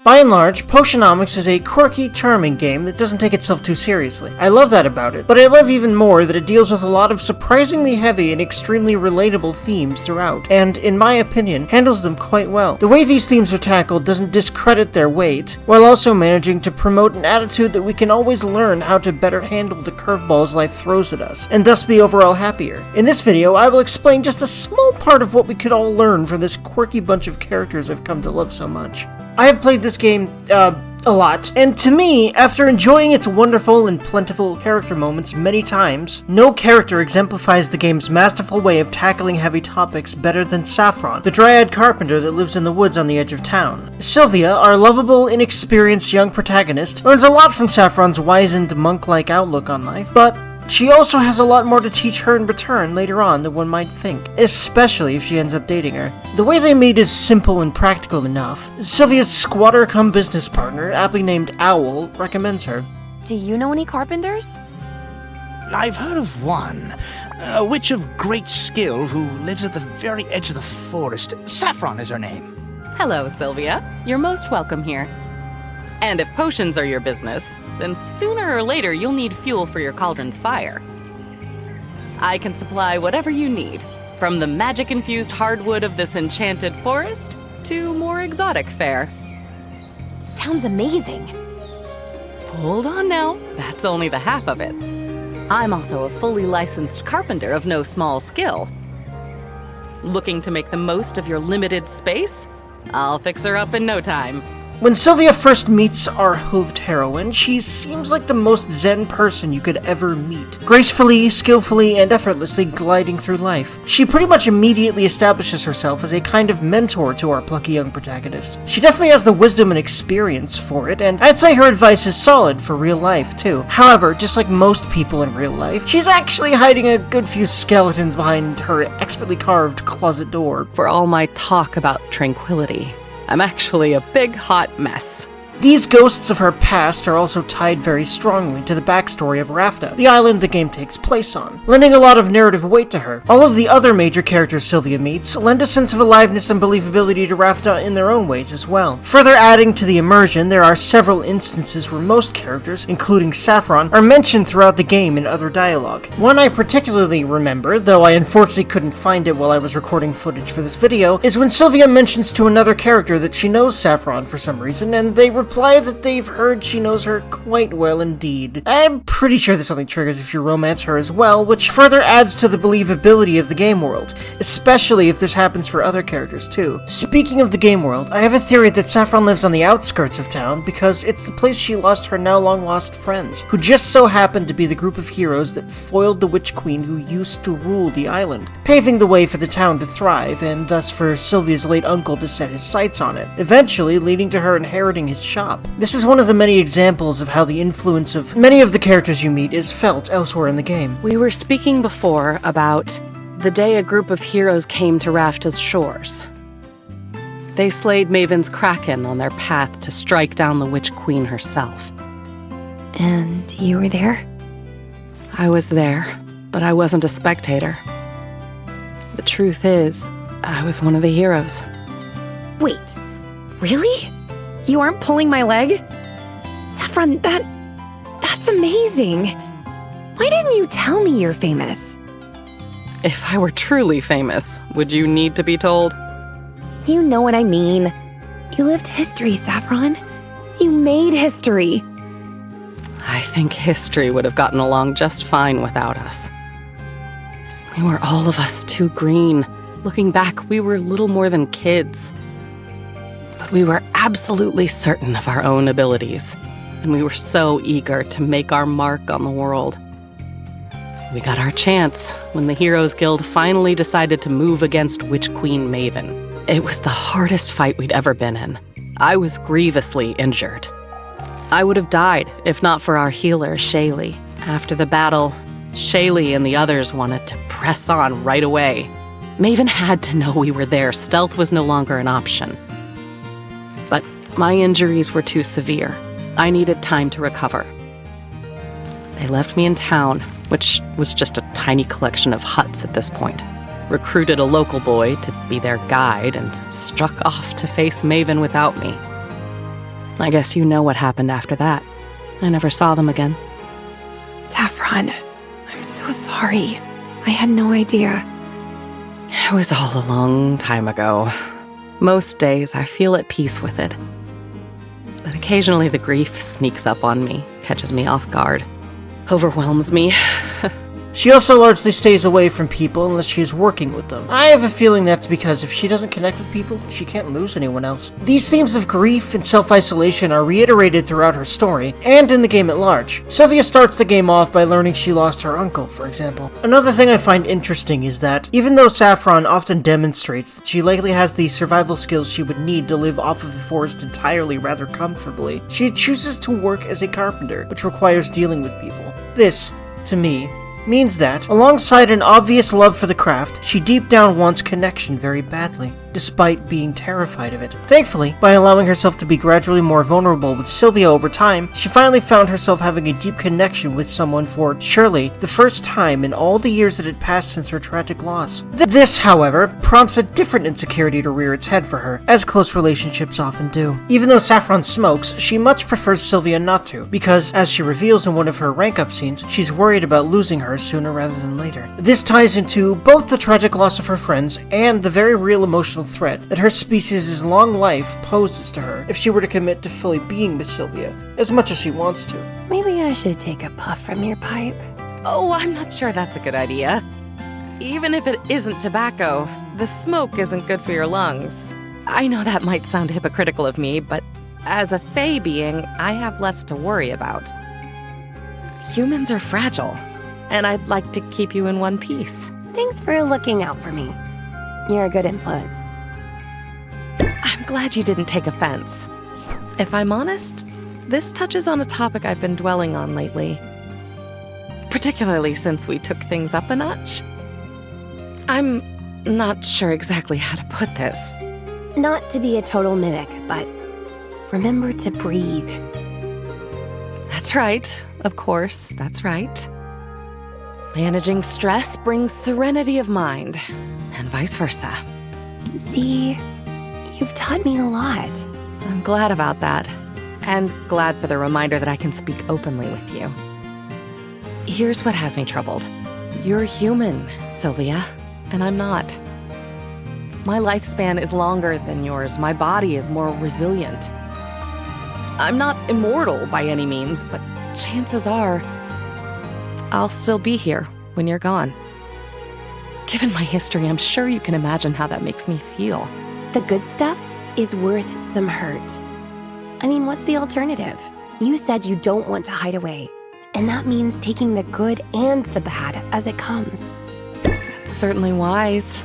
By and large, Potionomics is a quirky, charming game that doesn't take itself too seriously. I love that about it, but I love even more that it deals with a lot of surprisingly heavy and extremely relatable themes throughout, and, in my opinion, handles them quite well. The way these themes are tackled doesn't discredit their weight, while also managing to promote an attitude that we can always learn how to better handle the curveballs life throws at us, and thus be overall happier. In this video, I will explain just a small part of what we could all learn from this quirky bunch of characters I've come to love so much. I have played this game, a lot, and to me, after enjoying its wonderful and plentiful character moments many times, no character exemplifies the game's masterful way of tackling heavy topics better than Saffron, the dryad carpenter that lives in the woods on the edge of town. Sylvia, our lovable, inexperienced young protagonist, learns a lot from Saffron's wizened, monk-like outlook on life, but she also has a lot more to teach her in return later on than one might think, especially if she ends up dating her. The way they meet is simple and practical enough. Sylvia's squatter-cum-business partner, aptly named Owl, recommends her. Do you know any carpenters? I've heard of one, a witch of great skill who lives at the very edge of the forest. Saffron is her name. Hello, Sylvia. You're most welcome here. And if potions are your business, then sooner or later you'll need fuel for your cauldron's fire. I can supply whatever you need, from the magic-infused hardwood of this enchanted forest to more exotic fare. Sounds amazing. Hold on now, that's only the half of it. I'm also a fully licensed carpenter of no small skill. Looking to make the most of your limited space? I'll fix her up in no time. When Sylvia first meets our hooved heroine, she seems like the most zen person you could ever meet. Gracefully, skillfully, and effortlessly gliding through life. She pretty much immediately establishes herself as a kind of mentor to our plucky young protagonist. She definitely has the wisdom and experience for it, and I'd say her advice is solid for real life, too. However, just like most people in real life, she's actually hiding a good few skeletons behind her expertly carved closet door. For all my talk about tranquility, I'm actually a big hot mess. These ghosts of her past are also tied very strongly to the backstory of Rafta, the island the game takes place on, lending a lot of narrative weight to her. All of the other major characters Sylvia meets lend a sense of aliveness and believability to Rafta in their own ways as well. Further adding to the immersion, there are several instances where most characters, including Saffron, are mentioned throughout the game in other dialogue. One I particularly remember, though I unfortunately couldn't find it while I was recording footage for this video, is when Sylvia mentions to another character that she knows Saffron for some reason, and they reply that they've heard she knows her quite well indeed. I'm pretty sure this only triggers if you romance her as well, which further adds to the believability of the game world, especially if this happens for other characters too. Speaking of the game world, I have a theory that Saffron lives on the outskirts of town because it's the place she lost her now long lost friends, who just so happened to be the group of heroes that foiled the Witch Queen who used to rule the island, paving the way for the town to thrive, and thus for Sylvia's late uncle to set his sights on it, eventually leading to her inheriting his shop. This is one of the many examples of how the influence of many of the characters you meet is felt elsewhere in the game. We were speaking before about the day a group of heroes came to Rafta's shores. They slayed Maven's Kraken on their path to strike down the Witch Queen herself. And you were there? I was there, but I wasn't a spectator. The truth is, I was one of the heroes. Wait, really? You aren't pulling my leg? Saffron, that's amazing. Why didn't you tell me you're famous? If I were truly famous, would you need to be told? You know what I mean. You lived history, Saffron. You made history. I think history would have gotten along just fine without us. We were all of us too green. Looking back, we were little more than kids. But we were absolutely certain of our own abilities, and we were so eager to make our mark on the world. We got our chance when the Heroes Guild finally decided to move against Witch Queen Maven. It was the hardest fight we'd ever been in. I was grievously injured. I would have died if not for our healer, Shaylee. After the battle, Shaylee and the others wanted to press on right away. Maven had to know we were there. Stealth was no longer an option. But my injuries were too severe. I needed time to recover. They left me in town, which was just a tiny collection of huts at this point, recruited a local boy to be their guide, and struck off to face Maven without me. I guess you know what happened after that. I never saw them again. Saffron, I'm so sorry. I had no idea. It was all a long time ago. Most days I feel at peace with it. But occasionally the grief sneaks up on me, catches me off guard, overwhelms me. She also largely stays away from people unless she is working with them. I have a feeling that's because if she doesn't connect with people, she can't lose anyone else. These themes of grief and self-isolation are reiterated throughout her story, and in the game at large. Sylvia starts the game off by learning she lost her uncle, for example. Another thing I find interesting is that, even though Saffron often demonstrates that she likely has the survival skills she would need to live off of the forest entirely rather comfortably, she chooses to work as a carpenter, which requires dealing with people. This, to me, means that, alongside an obvious love for the craft, she deep down wants connection very badly, despite being terrified of it. Thankfully, by allowing herself to be gradually more vulnerable with Sylvia over time, she finally found herself having a deep connection with someone for, surely, the first time in all the years that had passed since her tragic loss. This, however, prompts a different insecurity to rear its head for her, as close relationships often do. Even though Saffron smokes, she much prefers Sylvia not to, because, as she reveals in one of her rank-up scenes, she's worried about losing her sooner rather than later. This ties into both the tragic loss of her friends and the very real emotional threat that her species' long life poses to her if she were to commit to fully being with Sylvia, as much as she wants to. Maybe I should take a puff from your pipe. Oh, I'm not sure that's a good idea. Even if it isn't tobacco, the smoke isn't good for your lungs. I know that might sound hypocritical of me, but as a Fae being, I have less to worry about. Humans are fragile, and I'd like to keep you in one piece. Thanks for looking out for me. You're a good influence. I'm glad you didn't take offense. If I'm honest, this touches on a topic I've been dwelling on lately. Particularly since we took things up a notch. I'm not sure exactly how to put this. Not to be a total mimic, but remember to breathe. That's right. Of course, that's right. Managing stress brings serenity of mind, and vice versa. See, you've taught me a lot. I'm glad about that, and glad for the reminder that I can speak openly with you. Here's what has me troubled. You're human, Sylvia, and I'm not. My lifespan is longer than yours. My body is more resilient. I'm not immortal by any means, but chances are I'll still be here when you're gone. Given my history, I'm sure you can imagine how that makes me feel. The good stuff is worth some hurt. I mean, what's the alternative? You said you don't want to hide away, and that means taking the good and the bad as it comes. That's certainly wise.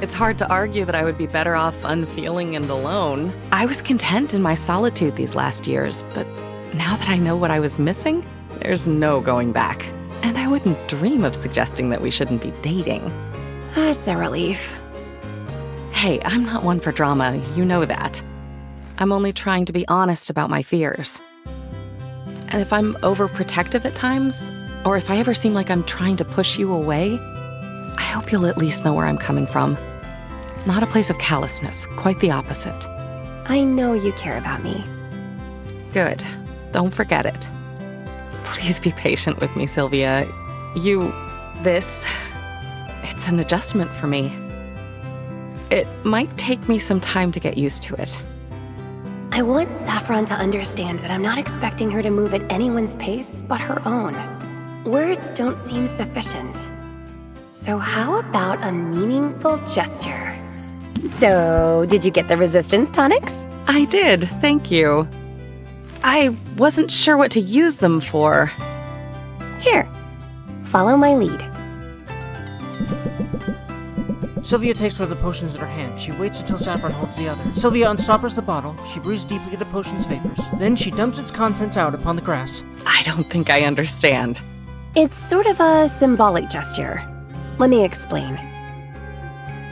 It's hard to argue that I would be better off unfeeling and alone. I was content in my solitude these last years, but now that I know what I was missing, there's no going back. And I wouldn't dream of suggesting that we shouldn't be dating. That's a relief. Hey, I'm not one for drama, you know that. I'm only trying to be honest about my fears. And if I'm overprotective at times, or if I ever seem like I'm trying to push you away, I hope you'll at least know where I'm coming from. Not a place of callousness, quite the opposite. I know you care about me. Good. Don't forget it. Please be patient with me, Sylvia. It's an adjustment for me. It might take me some time to get used to it. I want Saffron to understand that I'm not expecting her to move at anyone's pace but her own. Words don't seem sufficient. So how about a meaningful gesture? So, did you get the resistance tonics? I did, thank you. I wasn't sure what to use them for. Here, follow my lead. Sylvia takes one of the potions in her hand. She waits until Saffron holds the other. Sylvia unstoppers the bottle. She breathes deeply of the potion's vapors. Then she dumps its contents out upon the grass. I don't think I understand. It's sort of a symbolic gesture. Let me explain.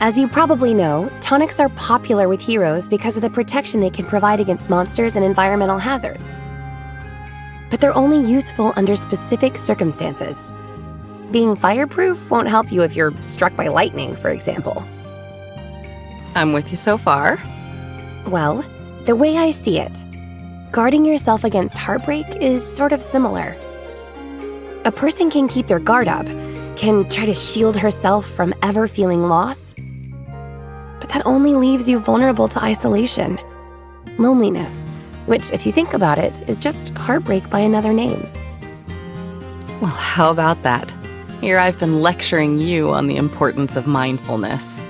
As you probably know, tonics are popular with heroes because of the protection they can provide against monsters and environmental hazards. But they're only useful under specific circumstances. Being fireproof won't help you if you're struck by lightning, for example. I'm with you so far. Well, the way I see it, guarding yourself against heartbreak is sort of similar. A person can keep their guard up, can try to shield herself from ever feeling loss, but that only leaves you vulnerable to isolation, loneliness, which, if you think about it, is just heartbreak by another name. Well, how about that? Here I've been lecturing you on the importance of mindfulness.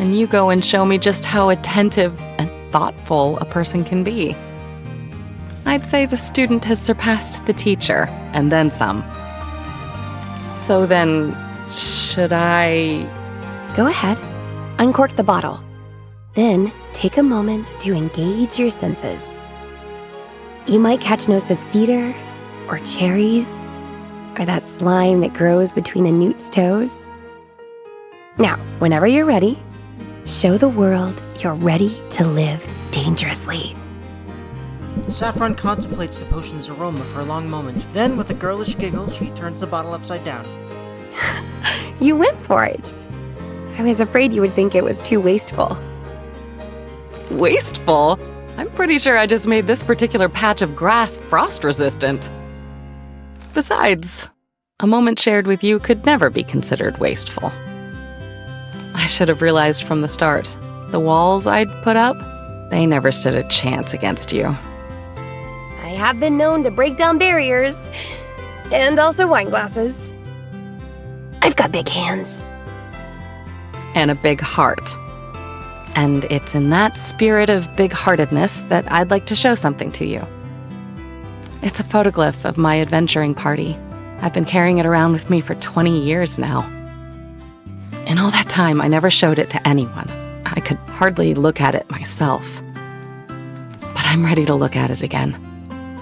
And you go and show me just how attentive and thoughtful a person can be. I'd say the student has surpassed the teacher, and then some. So then, should I... Go ahead, uncork the bottle. Then take a moment to engage your senses. You might catch notes of cedar, or cherries, or that slime that grows between a newt's toes. Now, whenever you're ready, show the world you're ready to live dangerously. Saffron contemplates the potion's aroma for a long moment. Then, with a girlish giggle, she turns the bottle upside down. You went for it. I was afraid you would think it was too wasteful. Wasteful? I'm pretty sure I just made this particular patch of grass frost-resistant. Besides, a moment shared with you could never be considered wasteful. I should have realized from the start. The walls I'd put up, they never stood a chance against you. I have been known to break down barriers, and also wine glasses. I've got big hands. And a big heart. And it's in that spirit of big-heartedness that I'd like to show something to you. It's a photoglyph of my adventuring party. I've been carrying it around with me for 20 years now. In all that time, I never showed it to anyone. I could hardly look at it myself. But I'm ready to look at it again.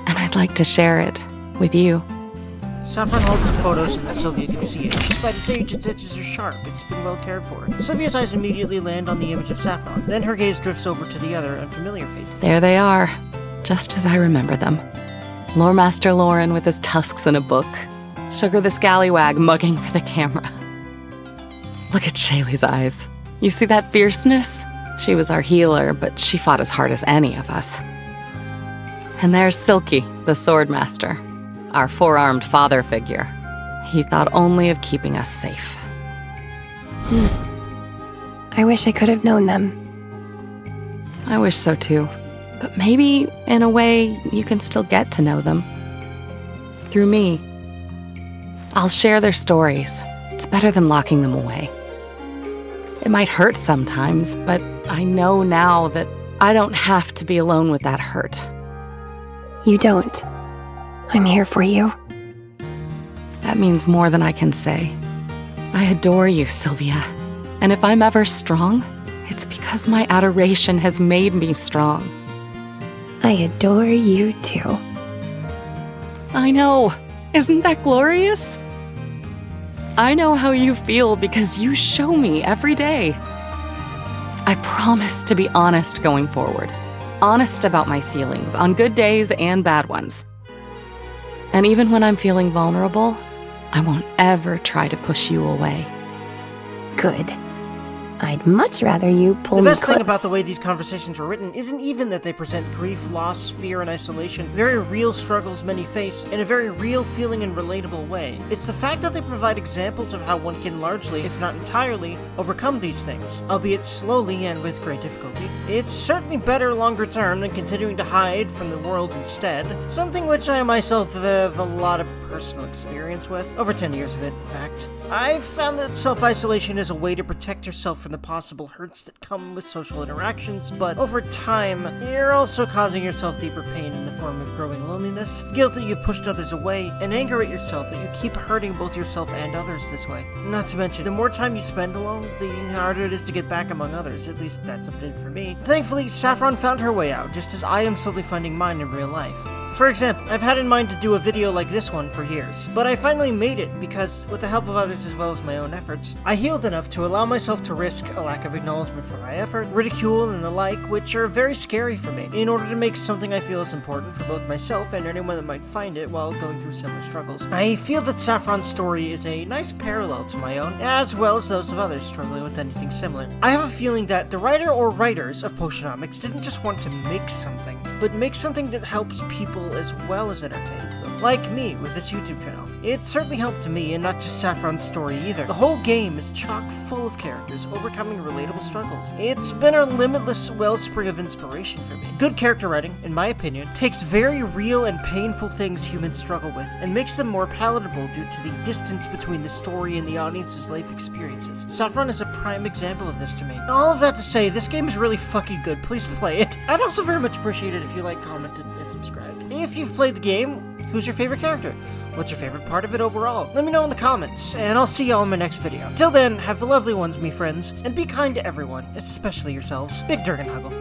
And I'd like to share it with you. Saffron holds the photo so that Sylvia can see it. Despite its age, its edges are sharp. It's been well cared for. Sylvia's eyes immediately land on the image of Saffron. Then her gaze drifts over to the other, unfamiliar faces. There they are, just as I remember them. Lore Master Lauren with his tusks in a book. Sugar the Scallywag mugging for the camera. Look at Shaylee's eyes. You see that fierceness? She was our healer, but she fought as hard as any of us. And there's Silky, the Sword Master, our four-armed father figure. He thought only of keeping us safe. I wish I could have known them. I wish so too. But maybe, in a way, you can still get to know them. Through me. I'll share their stories. It's better than locking them away. It might hurt sometimes, but I know now that I don't have to be alone with that hurt. You don't. I'm here for you. That means more than I can say. I adore you, Sylvia. And if I'm ever strong, it's because my adoration has made me strong. I adore you too. I know. Isn't that glorious? I know how you feel because you show me every day. I promise to be honest going forward. Honest about my feelings, on good days and bad ones. And even when I'm feeling vulnerable, I won't ever try to push you away. Good. I'd much rather you pull me The best close. thing about the way these conversations are written isn't even that they present grief, loss, fear, and isolation, very real struggles many face, in a very real feeling and relatable way. It's the fact that they provide examples of how one can largely, if not entirely, overcome these things, albeit slowly and with great difficulty. It's certainly better longer term than continuing to hide from the world instead, something which I myself have a lot of personal experience with, over 10 years of it, in fact. I've found that self-isolation is a way to protect yourself from the possible hurts that come with social interactions, but over time, you're also causing yourself deeper pain in the form of growing loneliness, guilt that you've pushed others away, and anger at yourself that you keep hurting both yourself and others this way. Not to mention, the more time you spend alone, the harder it is to get back among others, at least that's what it did for me. Thankfully, Saffron found her way out, just as I am slowly finding mine in real life. For example, I've had in mind to do a video like this one for years, but I finally made it because, with the help of others as well as my own efforts, I healed enough to allow myself to risk a lack of acknowledgement for my effort, ridicule, and the like, which are very scary for me, in order to make something I feel is important for both myself and anyone that might find it while going through similar struggles. I feel that Saffron's story is a nice parallel to my own, as well as those of others struggling with anything similar. I have a feeling that the writer or writers of Potionomics didn't just want to make something, but but make something that helps people as well as entertains them. Like me with this YouTube channel. It certainly helped me, and not just Saffron's story either. The whole game is chock full of characters overcoming relatable struggles. It's been a limitless wellspring of inspiration for me. Good character writing, in my opinion, takes very real and painful things humans struggle with, and makes them more palatable due to the distance between the story and the audience's life experiences. Saffron is a prime example of this to me. All of that to say, this game is really fucking good. Please play it. I'd also very much appreciate it if you like, commented, and subscribed. If you've played the game, who's your favorite character? What's your favorite part of it overall? Let me know in the comments, and I'll see y'all in my next video. Till then, have the lovely ones, me friends, and be kind to everyone, especially yourselves. Big Durgan Huggle.